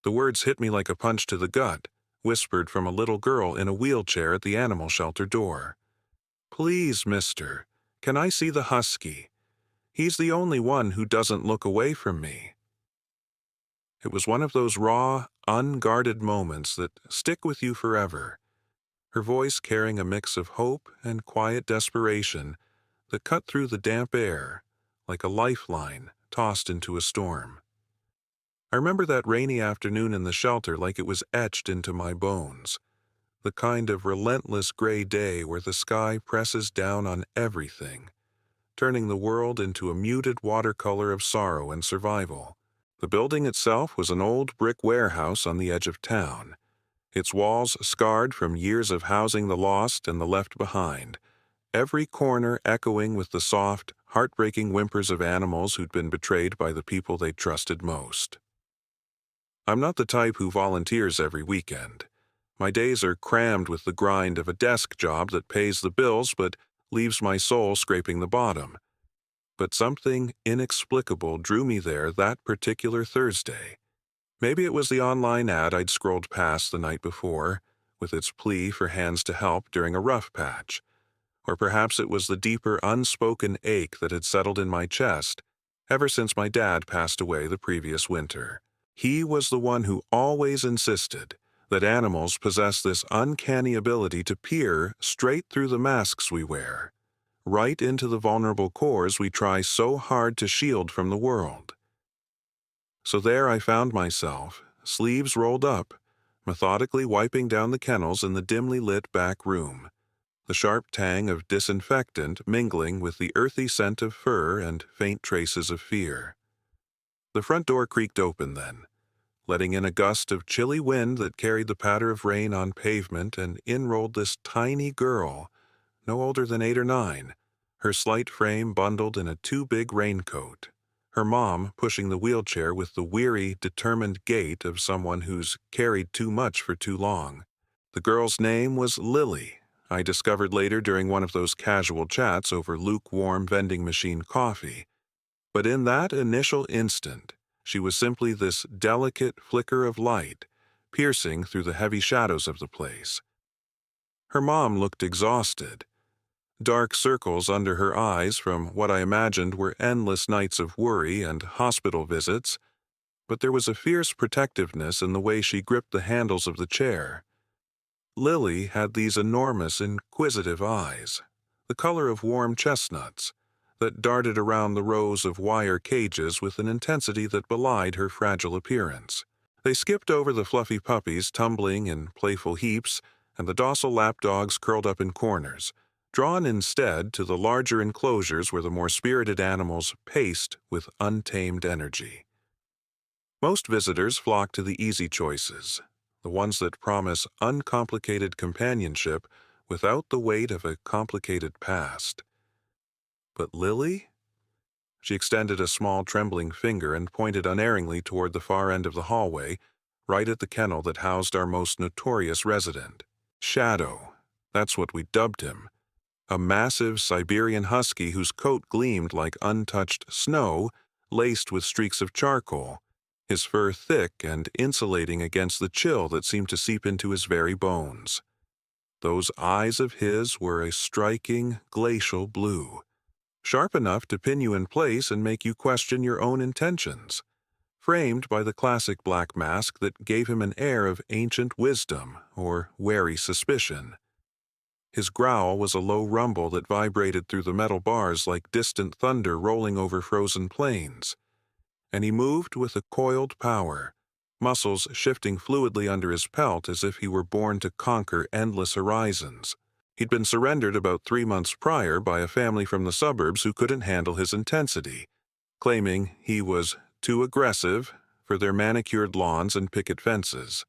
The words hit me like a punch to the gut, whispered from a little girl in a wheelchair at the animal shelter door. "Please, mister, can I see the husky? He's the only one who doesn't look away from me." It was one of those raw, unguarded moments that stick with you forever, her voice carrying a mix of hope and quiet desperation that cut through the damp air like a lifeline tossed into a storm. I remember that rainy afternoon in the shelter like it was etched into my bones, the kind of relentless gray day where the sky presses down on everything, turning the world into a muted watercolor of sorrow and survival. The building itself was an old brick warehouse on the edge of town, its walls scarred from years of housing the lost and the left behind, every corner echoing with the soft, heartbreaking whimpers of animals who'd been betrayed by the people they trusted most. I'm not the type who volunteers every weekend. My days are crammed with the grind of a desk job that pays the bills but leaves my soul scraping the bottom. But something inexplicable drew me there that particular Thursday. Maybe it was the online ad I'd scrolled past the night before, with its plea for hands to help during a rough patch. Or perhaps it was the deeper unspoken ache that had settled in my chest ever since my dad passed away the previous winter. He was the one who always insisted that animals possess this uncanny ability to peer straight through the masks we wear, right into the vulnerable cores we try so hard to shield from the world. So there I found myself, sleeves rolled up, methodically wiping down the kennels in the dimly lit back room, the sharp tang of disinfectant mingling with the earthy scent of fur and faint traces of fear. The front door creaked open then, letting in a gust of chilly wind that carried the patter of rain on pavement, and in rolled this tiny girl, no older than 8 or 9, her slight frame bundled in a too-big raincoat, her mom pushing the wheelchair with the weary, determined gait of someone who's carried too much for too long. The girl's name was Lily, I discovered later during one of those casual chats over lukewarm vending machine coffee. But in that initial instant, she was simply this delicate flicker of light, piercing through the heavy shadows of the place. Her mom looked exhausted, dark circles under her eyes from what I imagined were endless nights of worry and hospital visits, but there was a fierce protectiveness in the way she gripped the handles of the chair. Lily had these enormous, inquisitive eyes, the color of warm chestnuts, that darted around the rows of wire cages with an intensity that belied her fragile appearance. They skipped over the fluffy puppies tumbling in playful heaps and the docile lapdogs curled up in corners, drawn instead to the larger enclosures where the more spirited animals paced with untamed energy. Most visitors flock to the easy choices, the ones that promise uncomplicated companionship without the weight of a complicated past. But Lily? She extended a small trembling finger and pointed unerringly toward the far end of the hallway, right at the kennel that housed our most notorious resident. Shadow, that's what we dubbed him. A massive Siberian husky whose coat gleamed like untouched snow, laced with streaks of charcoal, his fur thick and insulating against the chill that seemed to seep into his very bones. Those eyes of his were a striking, glacial blue, sharp enough to pin you in place and make you question your own intentions, framed by the classic black mask that gave him an air of ancient wisdom or wary suspicion. His growl was a low rumble that vibrated through the metal bars like distant thunder rolling over frozen plains, and he moved with a coiled power, muscles shifting fluidly under his pelt as if he were born to conquer endless horizons. He'd been surrendered about 3 months prior by a family from the suburbs who couldn't handle his intensity, claiming he was too aggressive for their manicured lawns and picket fences.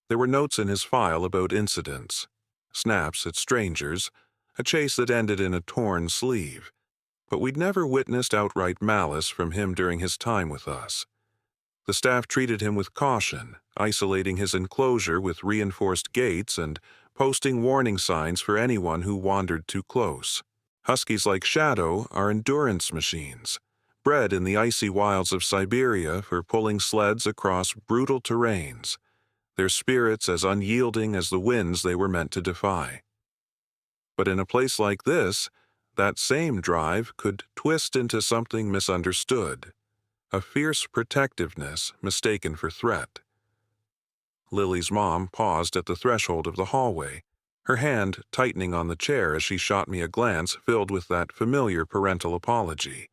There were notes in his file about incidents, snaps at strangers, a chase that ended in a torn sleeve, but we'd never witnessed outright malice from him during his time with us. The staff treated him with caution, isolating his enclosure with reinforced gates and posting warning signs for anyone who wandered too close. Huskies like Shadow are endurance machines, bred in the icy wilds of Siberia for pulling sleds across brutal terrains, their spirits as unyielding as the winds they were meant to defy. But in a place like this, that same drive could twist into something misunderstood, a fierce protectiveness mistaken for threat. Lily's mom paused at the threshold of the hallway, her hand tightening on the chair as she shot me a glance filled with that familiar parental apology,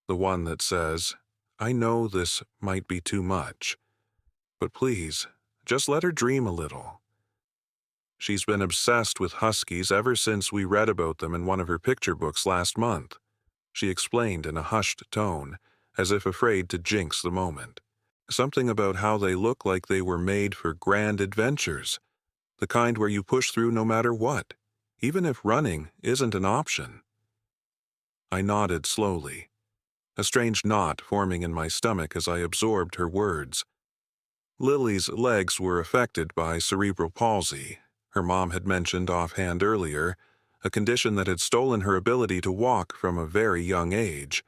the one that says, "I know this might be too much, but please, just let her dream a little." She's been obsessed with huskies ever since we read about them in one of her picture books last month, she explained in a hushed tone, as if afraid to jinx the moment. Something about how they look like they were made for grand adventures, the kind where you push through no matter what, even if running isn't an option. I nodded slowly, a strange knot forming in my stomach as I absorbed her words. Lily's legs were affected by cerebral palsy, her mom had mentioned offhand earlier, a condition that had stolen her ability to walk from a very young age,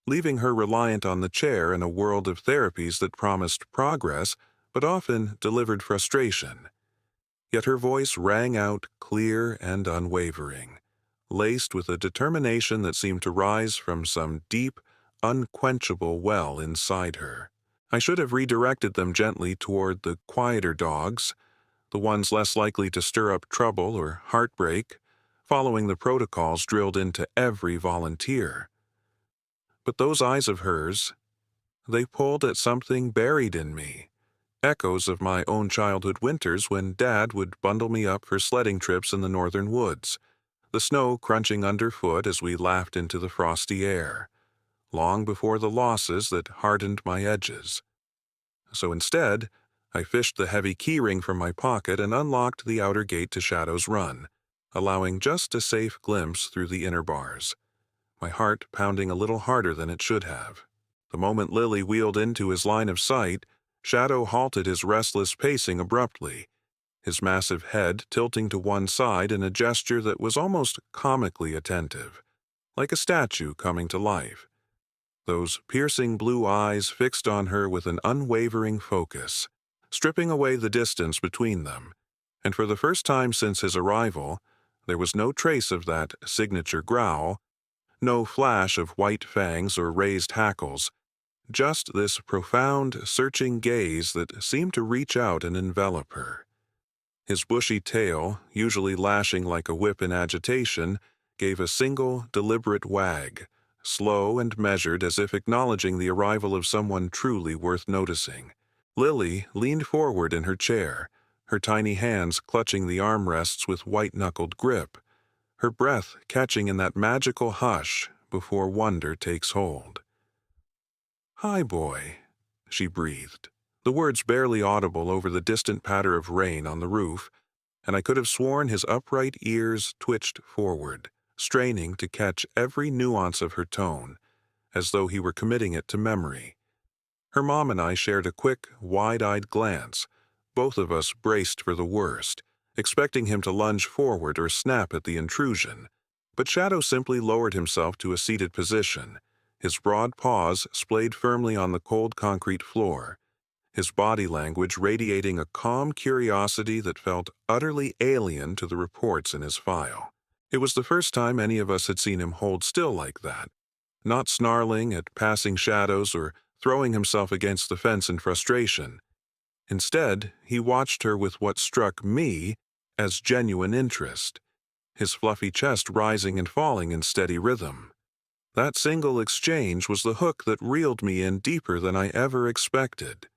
leaving her reliant on the chair in a world of therapies that promised progress but often delivered frustration. Yet her voice rang out clear and unwavering, laced with a determination that seemed to rise from some deep, unquenchable well inside her. I should have redirected them gently toward the quieter dogs, the ones less likely to stir up trouble or heartbreak, following the protocols drilled into every volunteer. But those eyes of hers, they pulled at something buried in me, echoes of my own childhood winters when Dad would bundle me up for sledding trips in the northern woods, the snow crunching underfoot as we laughed into the frosty air, long before the losses that hardened my edges. So instead, I fished the heavy keyring from my pocket and unlocked the outer gate to Shadow's Run, allowing just a safe glimpse through the inner bars, my heart pounding a little harder than it should have. The moment Lily wheeled into his line of sight, Shadow halted his restless pacing abruptly, his massive head tilting to one side in a gesture that was almost comically attentive, like a statue coming to life. Those piercing blue eyes fixed on her with an unwavering focus, stripping away the distance between them, and for the first time since his arrival, there was no trace of that signature growl, no flash of white fangs or raised hackles, just this profound, searching gaze that seemed to reach out and envelop her. His bushy tail, usually lashing like a whip in agitation, gave a single, deliberate wag, slow and measured as if acknowledging the arrival of someone truly worth noticing. Lily leaned forward in her chair, her tiny hands clutching the armrests with white-knuckled grip, her breath catching in that magical hush before wonder takes hold. "Hi, boy," she breathed, the words barely audible over the distant patter of rain on the roof, and I could have sworn his upright ears twitched forward, straining to catch every nuance of her tone, as though he were committing it to memory. Her mom and I shared a quick, wide-eyed glance, both of us braced for the worst, expecting him to lunge forward or snap at the intrusion, but Shadow simply lowered himself to a seated position, his broad paws splayed firmly on the cold concrete floor, his body language radiating a calm curiosity that felt utterly alien to the reports in his file. It was the first time any of us had seen him hold still like that, not snarling at passing shadows or throwing himself against the fence in frustration. Instead, he watched her with what struck me as genuine interest, his fluffy chest rising and falling in steady rhythm. That single exchange was the hook that reeled me in deeper than I ever expected,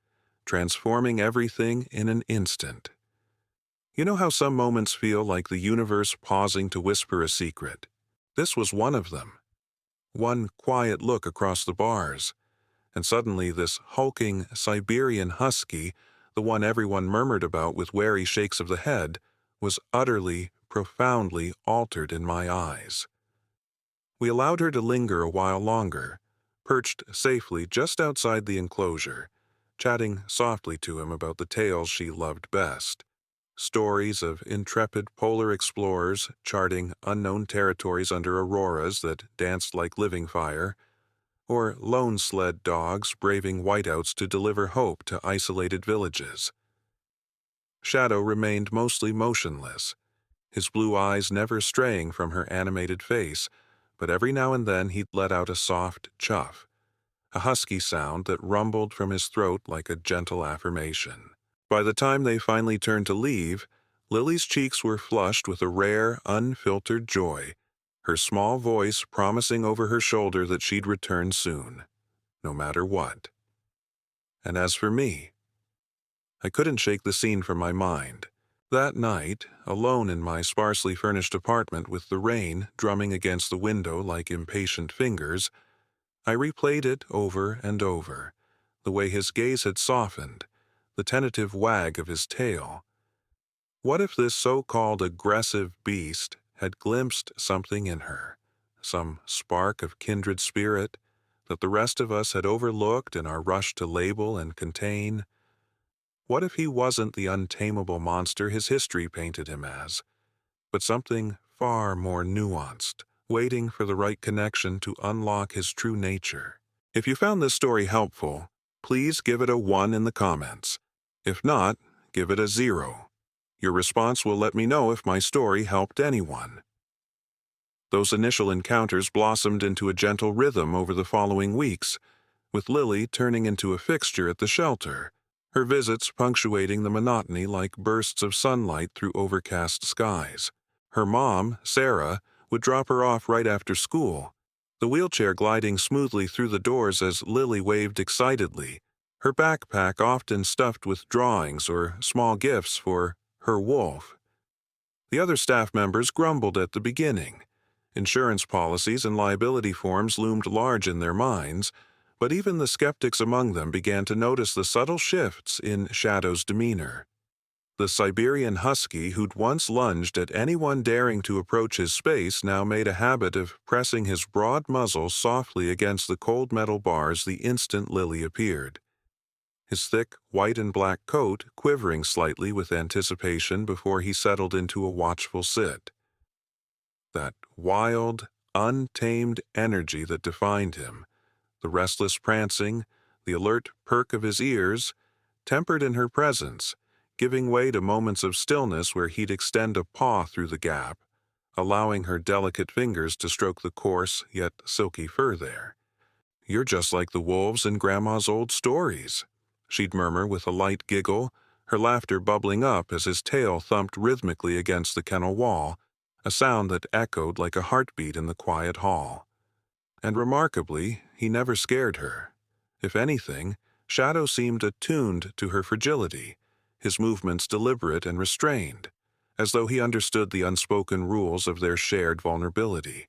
transforming everything in an instant. You know how some moments feel like the universe pausing to whisper a secret? This was one of them. One quiet look across the bars, and suddenly this hulking Siberian husky, the one everyone murmured about with wary shakes of the head, was utterly, profoundly altered in my eyes. We allowed her to linger a while longer, perched safely just outside the enclosure, chatting softly to him about the tales she loved best. Stories of intrepid polar explorers charting unknown territories under auroras that danced like living fire, or lone sled dogs braving whiteouts to deliver hope to isolated villages. Shadow remained mostly motionless, his blue eyes never straying from her animated face, but every now and then he'd let out a soft chuff, a husky sound that rumbled from his throat like a gentle affirmation. By the time they finally turned to leave, Lily's cheeks were flushed with a rare, unfiltered joy, her small voice promising over her shoulder that she'd return soon, no matter what. And as for me, I couldn't shake the scene from my mind. That night, alone in my sparsely furnished apartment with the rain drumming against the window like impatient fingers, I replayed it over and over, the way his gaze had softened, the tentative wag of his tail. What if this so-called aggressive beast had glimpsed something in her, some spark of kindred spirit that the rest of us had overlooked in our rush to label and contain? What if he wasn't the untamable monster his history painted him as, but something far more nuanced, waiting for the right connection to unlock his true nature? If you found this story helpful, please give it a 1 in the comments. If not, give it a 0. Your response will let me know if my story helped anyone. Those initial encounters blossomed into a gentle rhythm over the following weeks, with Lily turning into a fixture at the shelter, her visits punctuating the monotony like bursts of sunlight through overcast skies. Her mom, Sarah, would drop her off right after school, the wheelchair gliding smoothly through the doors as Lily waved excitedly, her backpack often stuffed with drawings or small gifts for her wolf. The other staff members grumbled at the beginning. Insurance policies and liability forms loomed large in their minds, but even the skeptics among them began to notice the subtle shifts in Shadow's demeanor. The Siberian husky who'd once lunged at anyone daring to approach his space now made a habit of pressing his broad muzzle softly against the cold metal bars the instant Lily appeared, his thick white and black coat quivering slightly with anticipation before he settled into a watchful sit. That wild, untamed energy that defined him, the restless prancing, the alert perk of his ears, tempered in her presence, giving way to moments of stillness where he'd extend a paw through the gap, allowing her delicate fingers to stroke the coarse yet silky fur there. "You're just like the wolves in Grandma's old stories," she'd murmur with a light giggle, her laughter bubbling up as his tail thumped rhythmically against the kennel wall, a sound that echoed like a heartbeat in the quiet hall. And remarkably, he never scared her. If anything, Shadow seemed attuned to her fragility, his movements deliberate and restrained, as though he understood the unspoken rules of their shared vulnerability.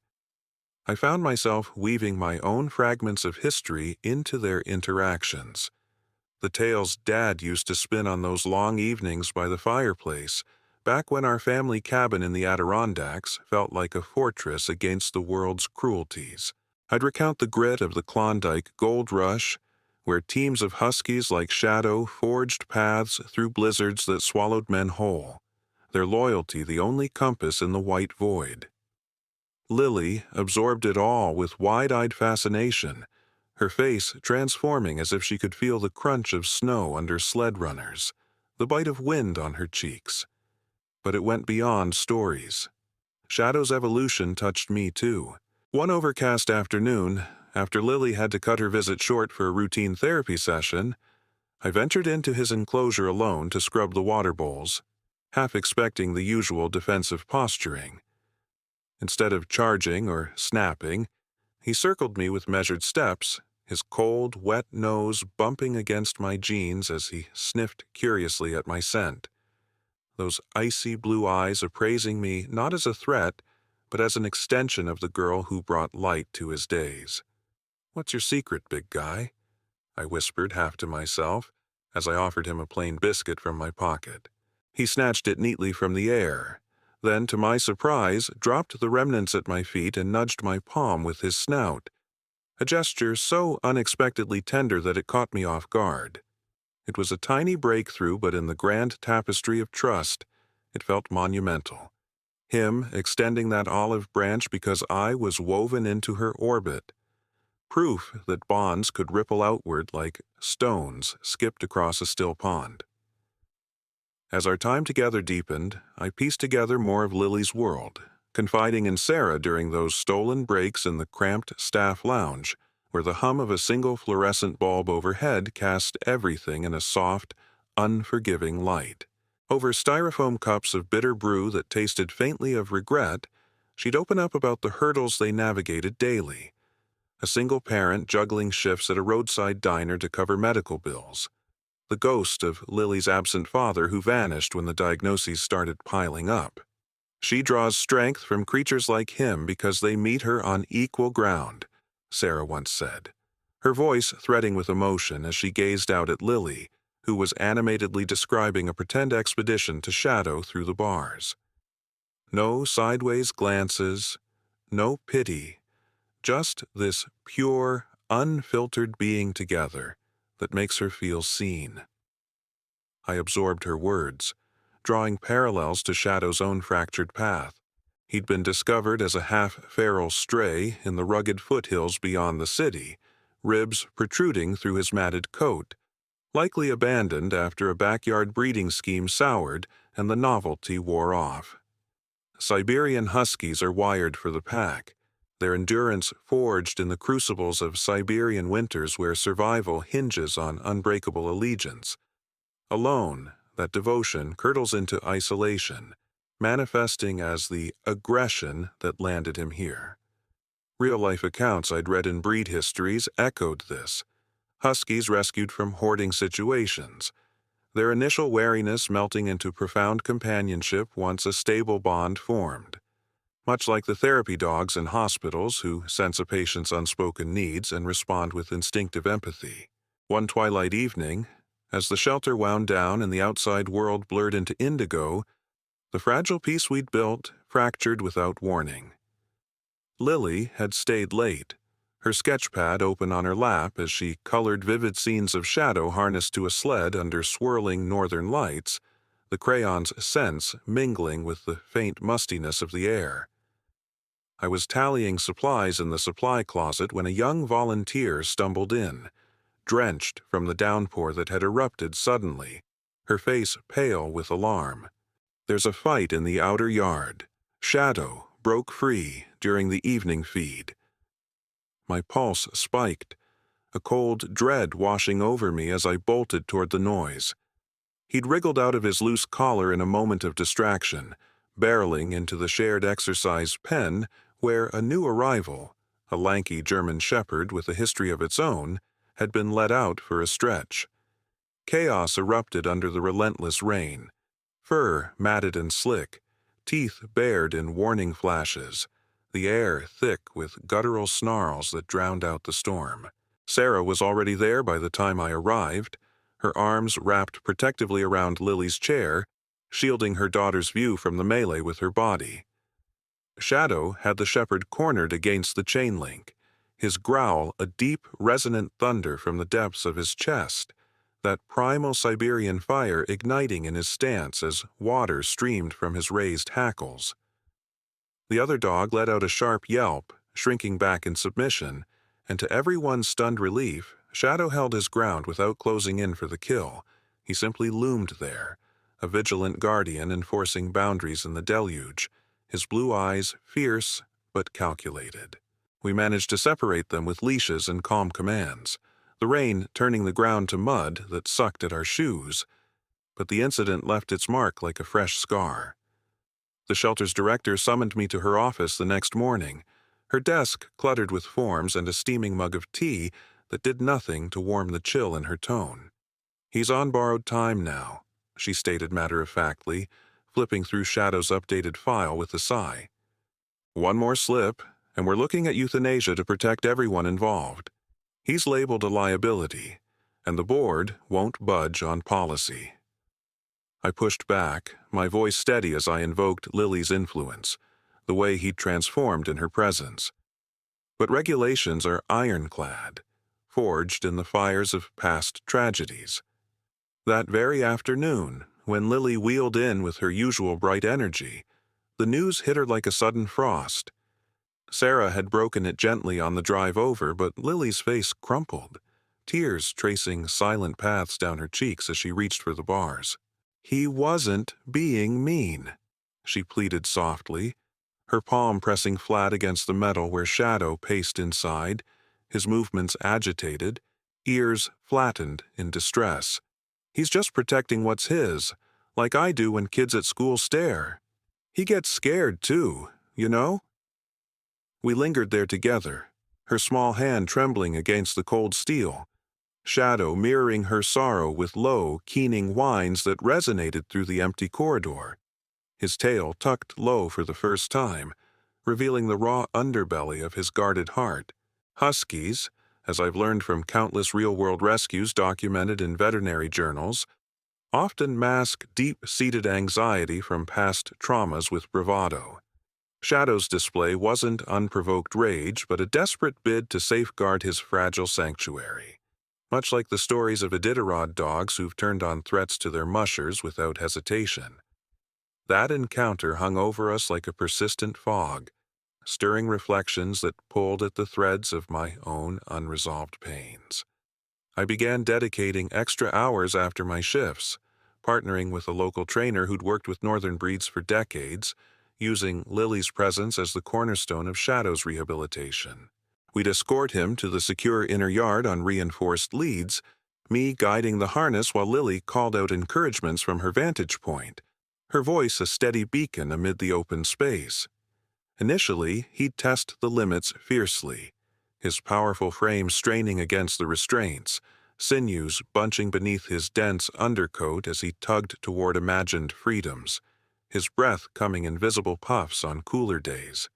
I found myself weaving my own fragments of history into their interactions. The tales Dad used to spin on those long evenings by the fireplace, back when our family cabin in the Adirondacks felt like a fortress against the world's cruelties. I'd recount the grit of the Klondike Gold Rush, where teams of huskies like Shadow forged paths through blizzards that swallowed men whole, their loyalty the only compass in the white void. Lily absorbed it all with wide-eyed fascination, her face transforming as if she could feel the crunch of snow under sled runners, the bite of wind on her cheeks. But it went beyond stories. Shadow's evolution touched me too. One overcast afternoon, after Lily had to cut her visit short for a routine therapy session, I ventured into his enclosure alone to scrub the water bowls, half expecting the usual defensive posturing. Instead of charging or snapping, he circled me with measured steps, his cold, wet nose bumping against my jeans as he sniffed curiously at my scent, those icy blue eyes appraising me not as a threat, but as an extension of the girl who brought light to his days. "What's your secret, big guy?" I whispered half to myself, as I offered him a plain biscuit from my pocket. He snatched it neatly from the air, then, to my surprise, dropped the remnants at my feet and nudged my palm with his snout, a gesture so unexpectedly tender that it caught me off guard. It was a tiny breakthrough, but in the grand tapestry of trust, it felt monumental. Him extending that olive branch because I was woven into her orbit. proof that bonds could ripple outward like stones skipped across a still pond. As our time together deepened, I pieced together more of Lily's world, confiding in Sarah during those stolen breaks in the cramped staff lounge, where the hum of a single fluorescent bulb overhead cast everything in a soft, unforgiving light. Over styrofoam cups of bitter brew that tasted faintly of regret, she'd open up about the hurdles they navigated daily. A single parent juggling shifts at a roadside diner to cover medical bills. The ghost of Lily's absent father who vanished when the diagnoses started piling up. She draws strength from creatures like him because they meet her on equal ground, Sarah once said, her voice threading with emotion as she gazed out at Lily, who was animatedly describing a pretend expedition to shadow through the bars. No sideways glances, no pity, just this pure, unfiltered being together that makes her feel seen. I absorbed her words, drawing parallels to Shadow's own fractured path. He'd been discovered as a half-feral stray in the rugged foothills beyond the city, ribs protruding through his matted coat, likely abandoned after a backyard breeding scheme soured and the novelty wore off. Siberian huskies are wired for the pack, their endurance forged in the crucibles of Siberian winters where survival hinges on unbreakable allegiance. Alone, that devotion curdles into isolation, manifesting as the aggression that landed him here. Real-life accounts I'd read in breed histories echoed this. Huskies rescued from hoarding situations, their initial wariness melting into profound companionship once a stable bond formed. Much like the therapy dogs in hospitals who sense a patient's unspoken needs and respond with instinctive empathy. One twilight evening, as the shelter wound down and the outside world blurred into indigo, the fragile peace we'd built fractured without warning. Lily had stayed late, her sketchpad open on her lap as she colored vivid scenes of Shadow harnessed to a sled under swirling northern lights, the crayon's scents mingling with the faint mustiness of the air. I was tallying supplies in the supply closet when a young volunteer stumbled in, drenched from the downpour that had erupted suddenly, her face pale with alarm. "There's a fight in the outer yard. Shadow broke free during the evening feed." My pulse spiked, a cold dread washing over me as I bolted toward the noise. He'd wriggled out of his loose collar in a moment of distraction, barreling into the shared exercise pen where a new arrival, a lanky German shepherd with a history of its own, had been let out for a stretch. Chaos erupted under the relentless rain, fur matted and slick, teeth bared in warning flashes, the air thick with guttural snarls that drowned out the storm. Sarah was already there by the time I arrived, her arms wrapped protectively around Lily's chair, shielding her daughter's view from the melee with her body. Shadow had the shepherd cornered against the chain link, his growl a deep, resonant thunder from the depths of his chest, that primal Siberian fire igniting in his stance as water streamed from his raised hackles. The other dog let out a sharp yelp, shrinking back in submission, and to everyone's stunned relief, Shadow held his ground without closing in for the kill. He simply loomed there, a vigilant guardian enforcing boundaries in the deluge, his blue eyes fierce but calculated. We managed to separate them with leashes and calm commands, the rain turning the ground to mud that sucked at our shoes, but the incident left its mark like a fresh scar. The shelter's director summoned me to her office the next morning, her desk cluttered with forms and a steaming mug of tea that did nothing to warm the chill in her tone. "He's on borrowed time now," she stated matter-of-factly, flipping through Shadow's updated file with a sigh. "One more slip, and we're looking at euthanasia to protect everyone involved. He's labeled a liability, and the board won't budge on policy." I pushed back, my voice steady as I invoked Lily's influence, the way he'd transformed in her presence. But regulations are ironclad, forged in the fires of past tragedies. That very afternoon, when Lily wheeled in with her usual bright energy, the news hit her like a sudden frost. Sarah had broken it gently on the drive over, but Lily's face crumpled, tears tracing silent paths down her cheeks as she reached for the bars. "He wasn't being mean," she pleaded softly, her palm pressing flat against the metal where Shadow paced inside, his movements agitated, ears flattened in distress. "He's just protecting what's his, like I do when kids at school stare. He gets scared, too, you know?" We lingered there together, her small hand trembling against the cold steel, Shadow mirroring her sorrow with low, keening whines that resonated through the empty corridor, his tail tucked low for the first time, revealing the raw underbelly of his guarded heart. Huskies, as I've learned from countless real-world rescues documented in veterinary journals, often mask deep-seated anxiety from past traumas with bravado. Shadow's display wasn't unprovoked rage, but a desperate bid to safeguard his fragile sanctuary. Much like the stories of Iditarod dogs who've turned on threats to their mushers without hesitation. That encounter hung over us like a persistent fog, stirring reflections that pulled at the threads of my own unresolved pains. I began dedicating extra hours after my shifts, partnering with a local trainer who'd worked with northern breeds for decades, using Lily's presence as the cornerstone of Shadow's rehabilitation. We'd escort him to the secure inner yard on reinforced leads, me guiding the harness while Lily called out encouragements from her vantage point, her voice a steady beacon amid the open space. Initially, he'd test the limits fiercely, his powerful frame straining against the restraints, sinews bunching beneath his dense undercoat as he tugged toward imagined freedoms, his breath coming in visible puffs on cooler days.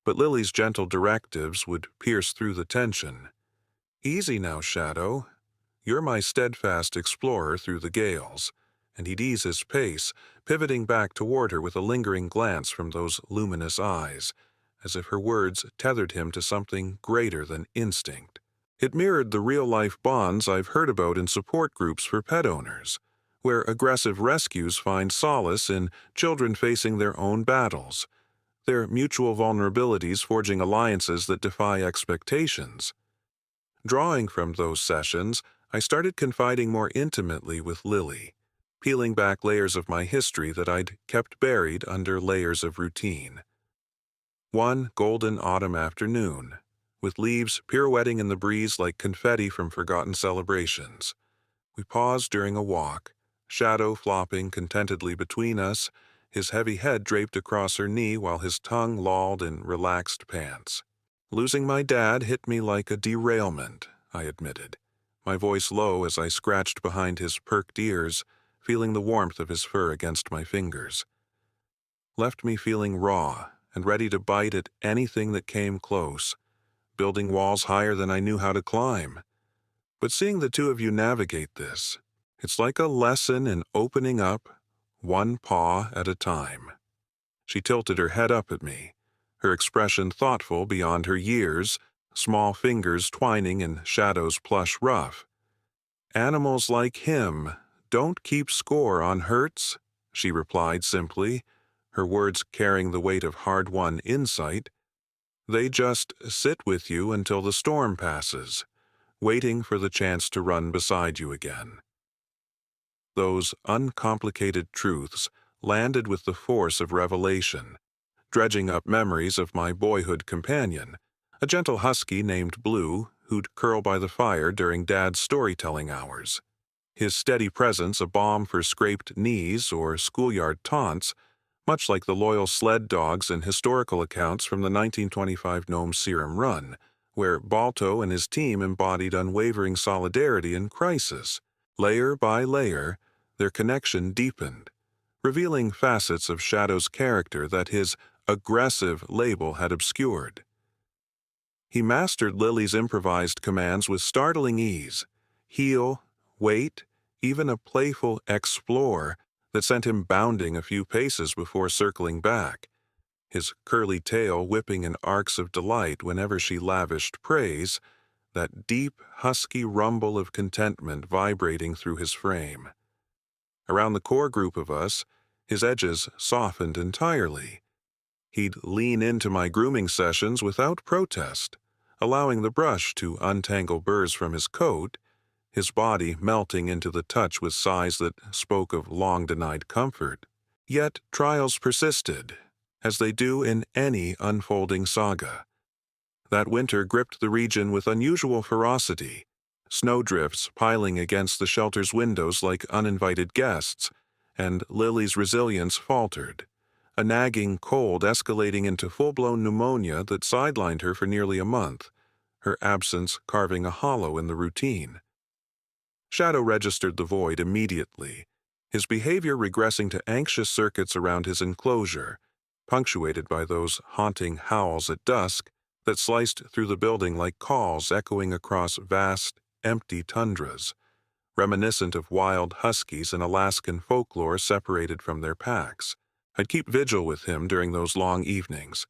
But Lily's gentle directives would pierce through the tension. "Easy now, Shadow. You're my steadfast explorer through the gales," and he'd ease his pace, pivoting back toward her with a lingering glance from those luminous eyes, as if her words tethered him to something greater than instinct. It mirrored the real-life bonds I've heard about in support groups for pet owners, where aggressive rescues find solace in children facing their own battles, their mutual vulnerabilities forging alliances that defy expectations. Drawing from those sessions, I started confiding more intimately with Lily, peeling back layers of my history that I'd kept buried under layers of routine. One golden autumn afternoon, with leaves pirouetting in the breeze like confetti from forgotten celebrations, we paused during a walk, Shadow flopping contentedly between us, his heavy head draped across her knee while his tongue lolled in relaxed pants. "Losing my dad hit me like a derailment," I admitted, my voice low as I scratched behind his perked ears, feeling the warmth of his fur against my fingers. Left me feeling raw and ready to bite at anything that came close, building walls higher than I knew how to climb. But seeing the two of you navigate this, it's like a lesson in opening up, one paw at a time. She tilted her head up at me, her expression thoughtful beyond her years, small fingers twining in Shadow's plush ruff. "Animals like him don't keep score on hurts," she replied simply, her words carrying the weight of hard-won insight. "They just sit with you until the storm passes, waiting for the chance to run beside you again." Those uncomplicated truths landed with the force of revelation, dredging up memories of my boyhood companion, a gentle husky named Blue who'd curl by the fire during Dad's storytelling hours. His steady presence a balm for scraped knees or schoolyard taunts, much like the loyal sled dogs in historical accounts from the 1925 Nome Serum Run, where Balto and his team embodied unwavering solidarity in crisis. Layer by layer, their connection deepened, revealing facets of Shadow's character that his aggressive label had obscured. He mastered Lily's improvised commands with startling ease: heel, wait, even a playful explore that sent him bounding a few paces before circling back, his curly tail whipping in arcs of delight whenever she lavished praise, that deep, husky rumble of contentment vibrating through his frame. Around the core group of us, his edges softened entirely. He'd lean into my grooming sessions without protest, allowing the brush to untangle burrs from his coat, his body melting into the touch with sighs that spoke of long-denied comfort. Yet trials persisted, as they do in any unfolding saga. That winter gripped the region with unusual ferocity, snowdrifts piling against the shelter's windows like uninvited guests, and Lily's resilience faltered, a nagging cold escalating into full-blown pneumonia that sidelined her for nearly a month, her absence carving a hollow in the routine. Shadow registered the void immediately, his behavior regressing to anxious circuits around his enclosure, punctuated by those haunting howls at dusk that sliced through the building like calls echoing across vast, empty tundras, reminiscent of wild huskies and Alaskan folklore separated from their packs. I'd keep vigil with him during those long evenings,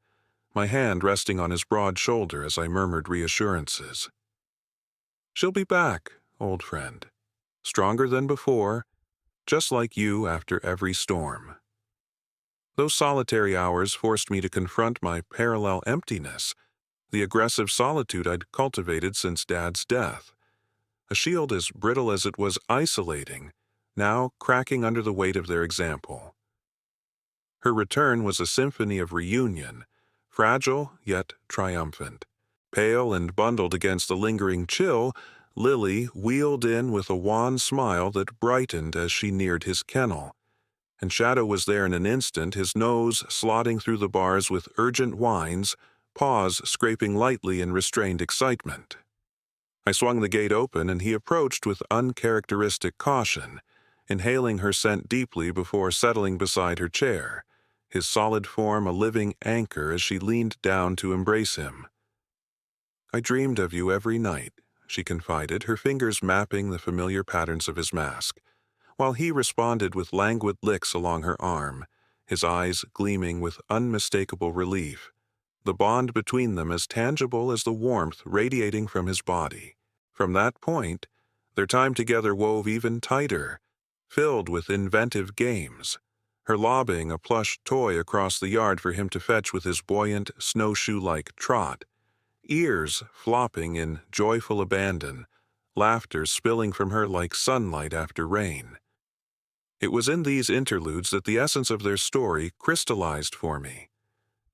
my hand resting on his broad shoulder as I murmured reassurances. "She'll be back, old friend, stronger than before, just like you after every storm." Those solitary hours forced me to confront my parallel emptiness, the aggressive solitude I'd cultivated since Dad's death. A shield as brittle as it was isolating, now cracking under the weight of their example. Her return was a symphony of reunion, fragile yet triumphant. Pale and bundled against the lingering chill, Lily wheeled in with a wan smile that brightened as she neared his kennel, and Shadow was there in an instant, his nose slotting through the bars with urgent whines, paws scraping lightly in restrained excitement. I swung the gate open, and he approached with uncharacteristic caution, inhaling her scent deeply before settling beside her chair, his solid form a living anchor as she leaned down to embrace him. "I dreamed of you every night," she confided, her fingers mapping the familiar patterns of his mask, while he responded with languid licks along her arm, his eyes gleaming with unmistakable relief, the bond between them as tangible as the warmth radiating from his body. From that point, their time together wove even tighter, filled with inventive games, her lobbing a plush toy across the yard for him to fetch with his buoyant, snowshoe-like trot, ears flopping in joyful abandon, laughter spilling from her like sunlight after rain. It was in these interludes that the essence of their story crystallized for me.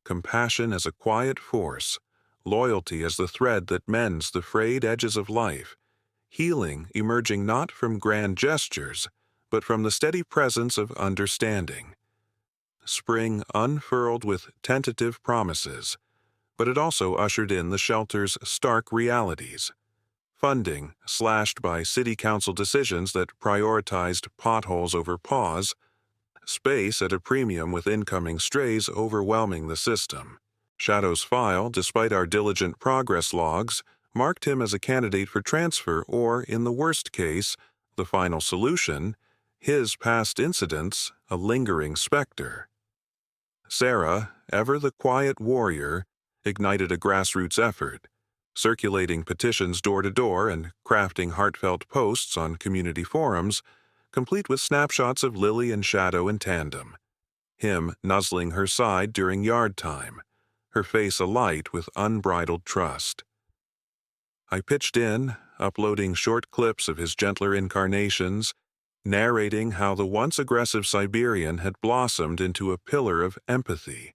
Compassion as a quiet force, loyalty as the thread that mends the frayed edges of life, healing emerging not from grand gestures, but from the steady presence of understanding. Spring unfurled with tentative promises, but it also ushered in the shelter's stark realities. Funding slashed by city council decisions that prioritized potholes over paws, space at a premium with incoming strays overwhelming the system. Shadow's file, despite our diligent progress logs, marked him as a candidate for transfer or, in the worst case, the final solution, his past incidents a lingering specter. Sarah, ever the quiet warrior, ignited a grassroots effort, circulating petitions door to door and crafting heartfelt posts on community forums, complete with snapshots of Lily and Shadow in tandem, him nuzzling her side during yard time, her face alight with unbridled trust. I pitched in, uploading short clips of his gentler incarnations, narrating how the once aggressive Siberian had blossomed into a pillar of empathy,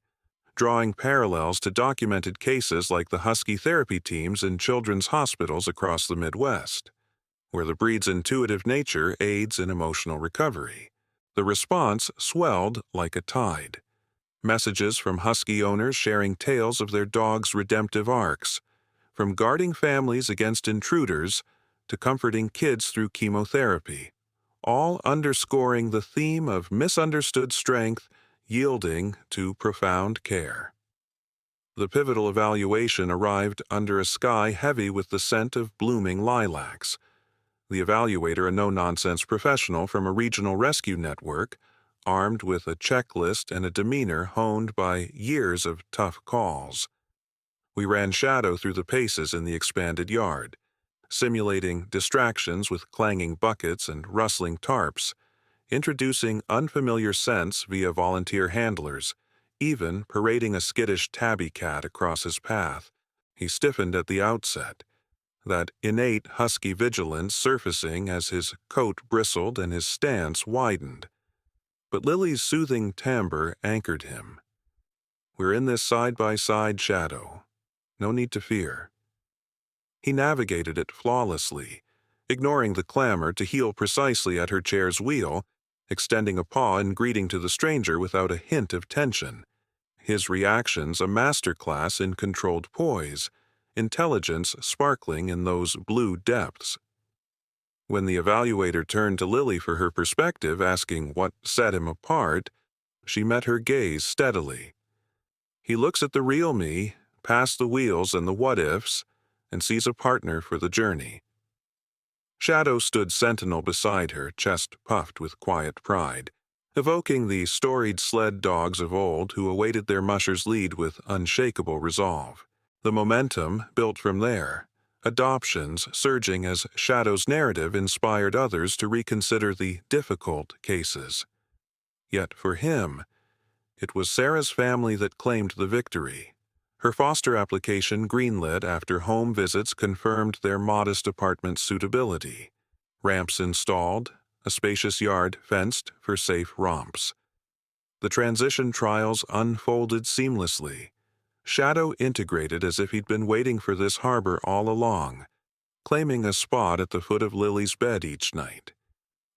drawing parallels to documented cases like the husky therapy teams in children's hospitals across the Midwest, where the breed's intuitive nature aids in emotional recovery. The response swelled like a tide. Messages from husky owners sharing tales of their dogs' redemptive arcs, from guarding families against intruders to comforting kids through chemotherapy, all underscoring the theme of misunderstood strength yielding to profound care. The pivotal evaluation arrived under a sky heavy with the scent of blooming lilacs. The evaluator, a no-nonsense professional from a regional rescue network, armed with a checklist and a demeanor honed by years of tough calls. We ran Shadow through the paces in the expanded yard, simulating distractions with clanging buckets and rustling tarps, introducing unfamiliar scents via volunteer handlers, even parading a skittish tabby cat across his path. He stiffened at the outset, that innate husky vigilance surfacing as his coat bristled and his stance widened. But Lily's soothing timbre anchored him. "We're in this side-by-side shadow. No need to fear." He navigated it flawlessly, ignoring the clamor to heel precisely at her chair's wheel, extending a paw in greeting to the stranger without a hint of tension. His reactions a masterclass in controlled poise, intelligence sparkling in those blue depths. When the evaluator turned to Lily for her perspective, asking what set him apart, she met her gaze steadily. He looks at the real me, past the wheels and the what-ifs, and sees a partner for the journey. Shadow stood sentinel beside her, chest puffed with quiet pride, evoking the storied sled dogs of old who awaited their musher's lead with unshakable resolve. The momentum built from there, adoptions surging as Shadow's narrative inspired others to reconsider the difficult cases. Yet for him, it was Sarah's family that claimed the victory. Her foster application greenlit after home visits confirmed their modest apartment's suitability. Ramps installed, a spacious yard fenced for safe romps. The transition trials unfolded seamlessly. Shadow integrated as if he'd been waiting for this harbor all along, claiming a spot at the foot of Lily's bed each night,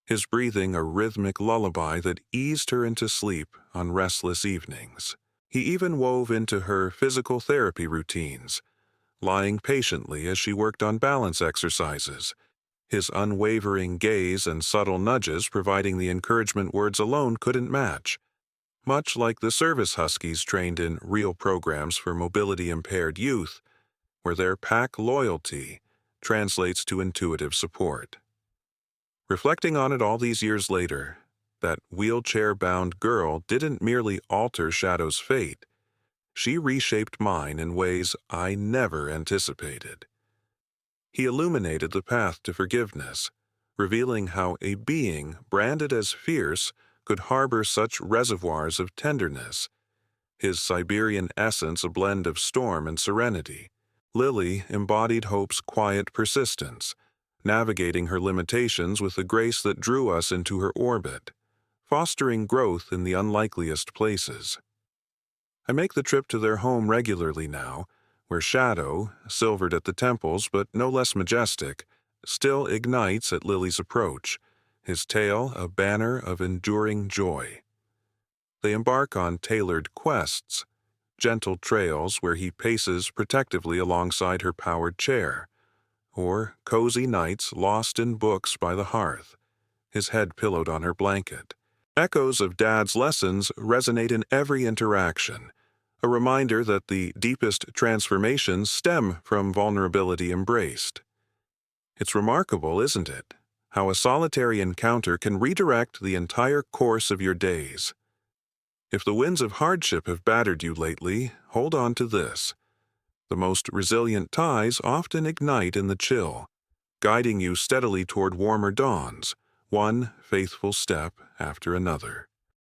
his breathing a rhythmic lullaby that eased her into sleep on restless evenings. He even wove into her physical therapy routines, lying patiently as she worked on balance exercises, his unwavering gaze and subtle nudges providing the encouragement words alone couldn't match, much like the service huskies trained in real programs for mobility-impaired youth, where their pack loyalty translates to intuitive support. Reflecting on it all these years later, that wheelchair-bound girl didn't merely alter Shadow's fate. She reshaped mine in ways I never anticipated. He illuminated the path to forgiveness, revealing how a being branded as fierce could harbor such reservoirs of tenderness, his Siberian essence a blend of storm and serenity. Lily embodied hope's quiet persistence, navigating her limitations with a grace that drew us into her orbit, fostering growth in the unlikeliest places. I make the trip to their home regularly now, where Shadow, silvered at the temples but no less majestic, still ignites at Lily's approach, his tail a banner of enduring joy. They embark on tailored quests, gentle trails where he paces protectively alongside her powered chair, or cozy nights lost in books by the hearth, his head pillowed on her blanket. Echoes of Dad's lessons resonate in every interaction, a reminder that the deepest transformations stem from vulnerability embraced. It's remarkable, isn't it, how a solitary encounter can redirect the entire course of your days. If the winds of hardship have battered you lately, hold on to this. The most resilient ties often ignite in the chill, guiding you steadily toward warmer dawns, one faithful step after another.